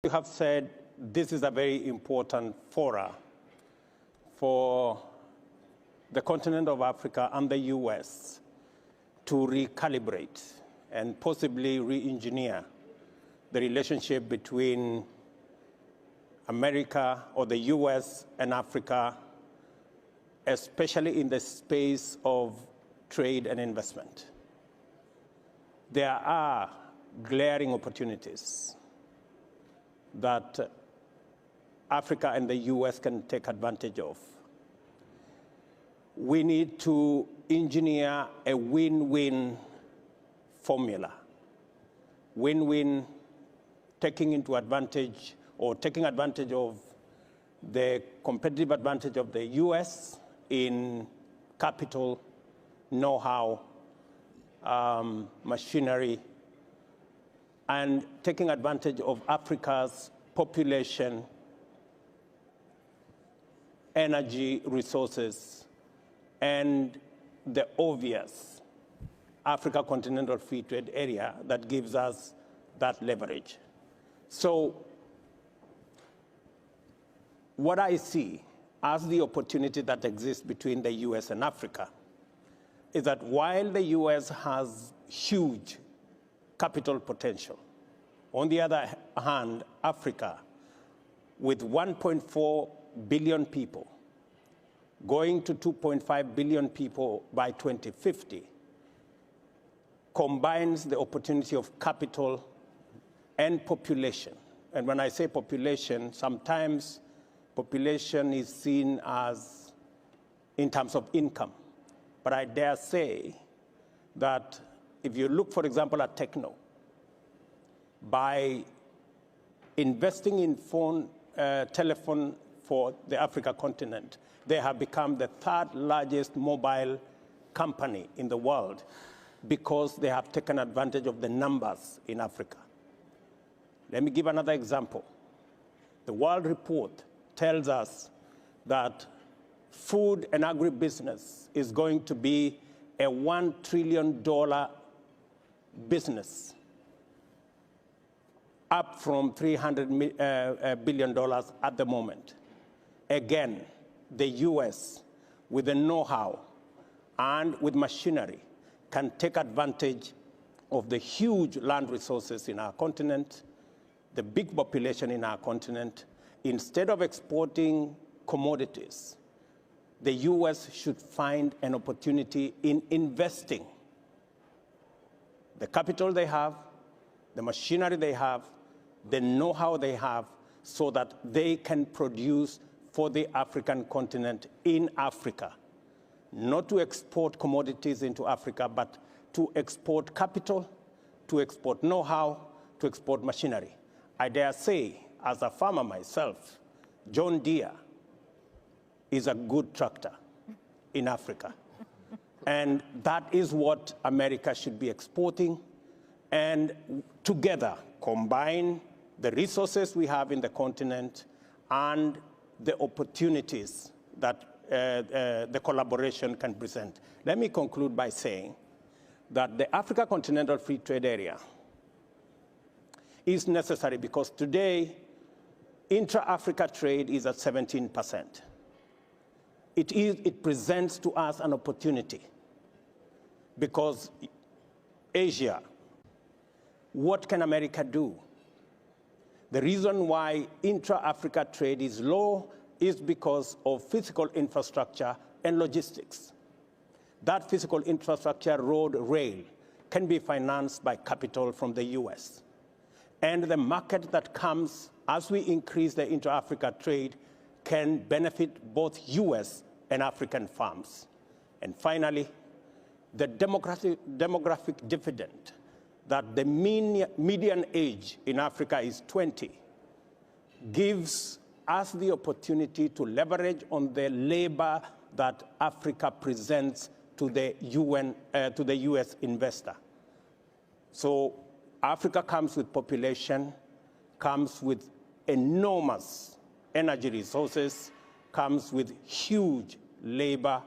you have said, this is a very important fora for the continent of Africa and the US to recalibrate and possibly re-engineer the relationship between America or the US and Africa, especially in the space of trade and investment. There are glaring opportunities that Africa and the US can take advantage of. We need to engineer a win-win formula. Win-win, taking advantage of the competitive advantage of the US in capital, know-how, machinery, and taking advantage of Africa's population, energy resources, and the obvious Africa Continental Free Trade Area that gives us that leverage. So what I see as the opportunity that exists between the US and Africa is that while the US has huge capital potential, on the other hand, Africa, with 1.4 billion people, going to 2.5 billion people by 2050, combines the opportunity of capital and population. And when I say population, sometimes population is seen as in terms of income. But I dare say that if you look, for example, at techno, by investing in telephone for the Africa continent, they have become the third largest mobile company in the world because they have taken advantage of the numbers in Africa. Let me give another example. The World Report tells us that food and agribusiness is going to be a $1 trillion business, up from $300 billion at the moment. Again, the US, with the know-how and with machinery, can take advantage of the huge land resources in our continent, the big population in our continent. Instead of exporting commodities, the US should find an opportunity in investing the capital they have, the machinery they have, the know-how they have, so that they can produce for the African continent in Africa. Not to export commodities into Africa, but to export capital, to export know-how, to export machinery. I dare say, as a farmer myself, John Deere is a good tractor in Africa. And that is what America should be exporting. And together, combine the resources we have in the continent and the opportunities that the collaboration can present. Let me conclude by saying that the Africa Continental Free Trade Area is necessary because today, intra-Africa trade is at 17%. It presents to us an opportunity because Asia, what can America do? The reason why intra-Africa trade is low is because of physical infrastructure and logistics. That physical infrastructure, road, rail, can be financed by capital from the US. And the market that comes as we increase the intra-Africa trade can benefit both US and African farms. And finally, the demographic dividend that the median age in Africa is 20 gives us the opportunity to leverage on the labor that Africa presents to the US investor. So Africa comes with population, comes with enormous energy resources, comes with huge labor